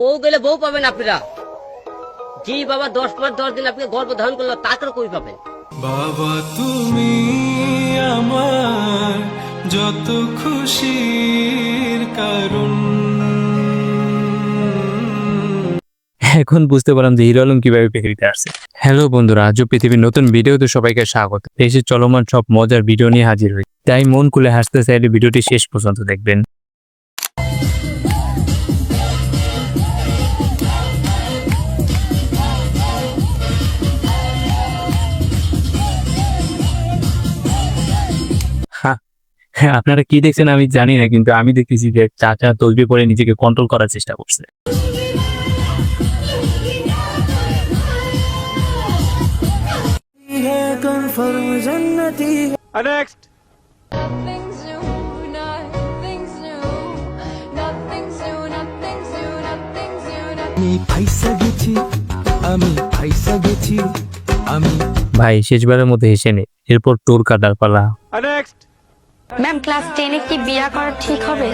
বউ গেলে বউ পাবেন আপনারা। জি বাবা 10 মাস 10 দিন আপনি গর্ভ ধারণ করলো, তারপরে কই পাবেন? বাবা তুমি আমার যত খুশির কারণ। এখন বুঝতে পারলাম যে হিরো আলম কিভাবে পৃথিবীতে আসছে। হ্যালো বন্ধুরা, আজও পৃথিবীর নতুন ভিডিওতে সবাইকে স্বাগত। দেশে চলমান সব মজার ভিডিও নিয়ে হাজির হই, তাই মন খুলে হাসতে চাইলে ভিডিওটি শেষ পর্যন্ত দেখবেন। হ্যাঁ, আপনারা কি দেখছেন আমি জানি না, কিন্তু আমি দেখতেছি যে চাচা তসবি পরে নিজেকে কন্ট্রোল করার চেষ্টা করছে। Next. Nothing's new, nothing's new, nothing's new, nothing's new, nothing's new, ভাই শেষবারের মধ্যে হেসে নে, এরপর তোর কাটার পালা। Next. ম্যাম ক্লাস 10 এ কি বিয়ে করা ঠিক হবে?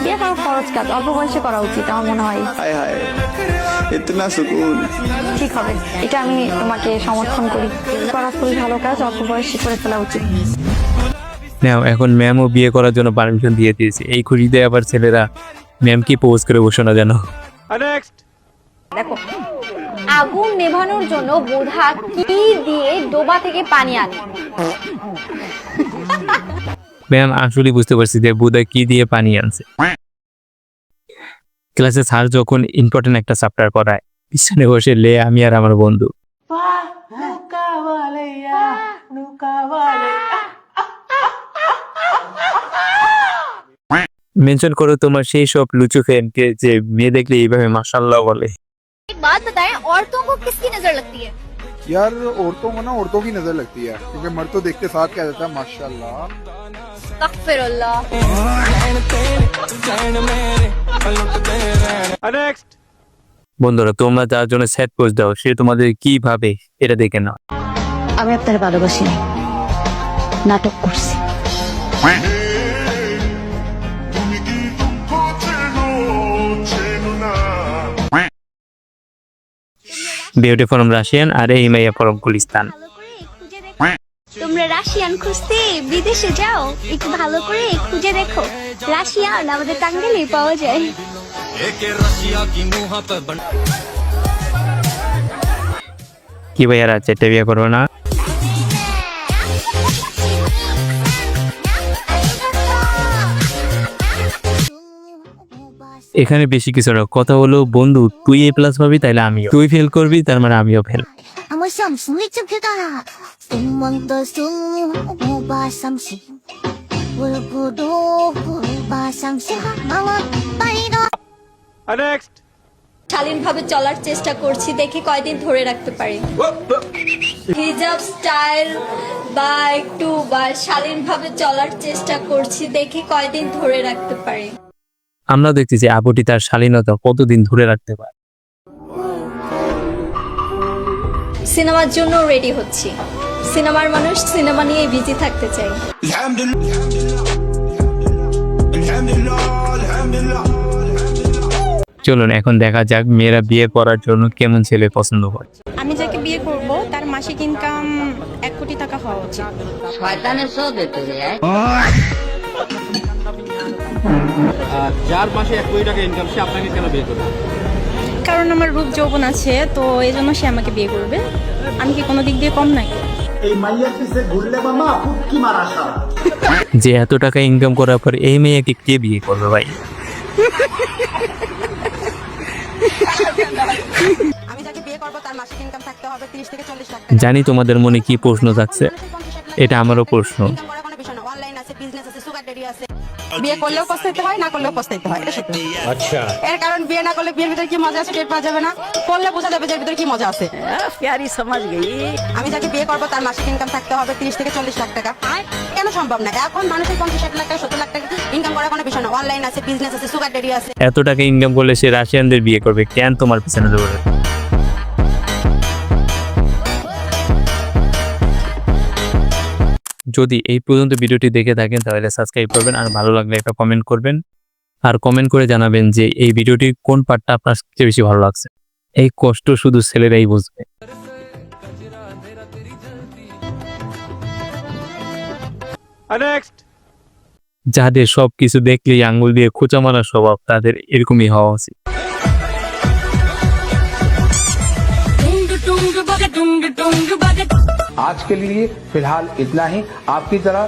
বিয়ে করা খরচ কাজ, অল্প বয়সে করা উচিত আমার মনে হয়। हाय हाय इतना सुकून। ঠিক হবে, এটা আমি তোমাকে সমর্থন করি। করা খুবই ভালো কাজ, অল্প বয়সে করে ফেলা উচিত। নাও, এখন ম্যামও বিয়ে করার জন্য পারমিশন দিয়ে দিয়েছে। এই খুশিতে আবার ছেলেরা ম্যামকে পোজ করে বসো না যেন। Next. দেখো, আগুন নেভানোর জন্য বোধা কি দিয়ে ডোবা থেকে পানি আনে? ম্যাম আসলে বুঝতে পারছি যে বুদা কি দিয়ে পানি আনছে। ক্লাসে স্যার যখন ইম্পর্টেন্ট একটা চ্যাপ্টার পড়ায়, পিছনে বসে লে আমি আর আমার বন্ধু। মেনশন করো তোমার সেই সব লুচু ফ্যানকে যে মেয়ে দেখলে এইভাবে মাশাআল্লাহ বলে। एक बात बताएं, औरतों को किसकी नजर लगती है? यार औरतों को ना औरतों की नजर लगती है, क्योंकि मर्द तो देखते साथ क्या देता है माशाल्लाह। अस्तगफिरुल्लाह। Next. বন্ধুরা, তোমরা যার জন্য সেট পোস্ট দাও সে তোমাদের কি ভাবে এটা দেখে নাও। আমি আপনার ভালোবাসি, নাটক করছি। বিউটি ফ্রম রাশিয়ান আর এই মাইয়া ফ্রম গুলিস্তান। তোমরা রাশিয়ান খুঁজতে বিদেশে যাও, একটু ভালো করে খুঁজে দেখো, রাশিয়ান আমাদের টাঙ্গাইলে পাওয়া যায়। কি ভাইয়ারা, চেটে বিয়ে করবো না? এখানে বেশি কিছু না, কথা হলো বন্ধু তুই A+ পাবি তাইলে আমিও, তুই ফেল করবি তার মানে আমিও ফেল।我像是一只皮蛋，疯狂的生物无法相信，我不懂无法相信，妈妈拜托。 Next. শালীনভাবে চলার চেষ্টা করছি, দেখি কয়দিন ধরে রাখতে পারি। হিজাব স্টাইল বা একটু বা শালীনভাবে চলার চেষ্টা করছি, দেখি কয়দিন ধরে রাখতে পারি। আমরা দেখতেছি আপুটি তার শালীনতা কতদিন ধরে রাখতে পারে। সিনেমার জন্য রেডি হচ্ছি, সিনেমার মানুষ, সিনেমা নিয়ে বিজি থাকতে চাই। চলুন এখন দেখা যাক মেয়েরা বিয়ে করার জন্য কেমন ছেলে পছন্দ করে। আমি যাকে বিয়ে করব তার মাসিক ইনকাম 1 কোটি টাকা হওয়া উচিত। যার মাসে 1 কোটি টাকা ইনকাম সে আপনাকে কেন বিয়ে করবে? কারণ আমার রূপ যৌবন আছে, তো এই জন্য সে আমাকে বিয়ে করবে। আমি কি কোনো দিক দিয়ে কম নাকি? যে এত টাকা ইনকাম করার পর এই মেয়েকে কে বিয়ে করবে ভাই? আমি যাকে বিয়ে করব তার মাসিক ইনকাম থাকতে হবে 30 থেকে 40 লাখ টাকা। জানি তোমাদের মনে কি প্রশ্ন থাকছে, এটা আমারও প্রশ্ন। অনলাইন আছে, বিজনেস আছে, সুগার ড্যাডি আছে। বিয়ে করলেও পস্তাইতে হয়, না করলেও পস্তাইতে হয়, এটা সত্যি। আচ্ছা, এর কারণ বিয়ে না করলে বিয়ের ভিতরে কি মজা আছে টের পাওয়া যাবে না, করলে বোঝা যাবে যে এর ভিতরে কি মজা আছে। প্যারি সমাজ গই। আমি যাকে বিয়ে করব তার মাসিক ইনকাম থাকতে হবে 30 থেকে 40 লাখ টাকা। কেন সম্ভব না? এখন মানুষের 50-60 লাখ টাকা 70 লাখ টাকা ইনকাম করার কোনো বিষয় না। অনলাইন আছে, বিজনেস আছে, সুগার ড্যাডি আছে। এত টাকা ইনকাম করলে সে রাশিয়ানদের বিয়ে করবে, কেন তোমার পিছনে দৌড়ে? যদি এই পর্যন্ত ভিডিওটি দেখে থাকেন তাহলে সাবস্ক্রাইব করবেন, আর ভালো লাগলে একটা কমেন্ট করবেন। আর কমেন্ট করে জানাবেন যে এই ভিডিওটির কোন পার্টটা আপনার সবচেয়ে বেশি ভালো লাগছে। এই কষ্ট শুধু ছেলেরাই বুঝবে। नेक्स्ट যাদের সবকিছু দেখলেই আঙ্গুল দিয়ে খোঁচা মারা স্বভাব, তাদের এরকমই হওয়া উচিত। आज के लिए फिलहाल इतना ही। आपकी तरह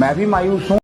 मैं भी मायूस हूँ।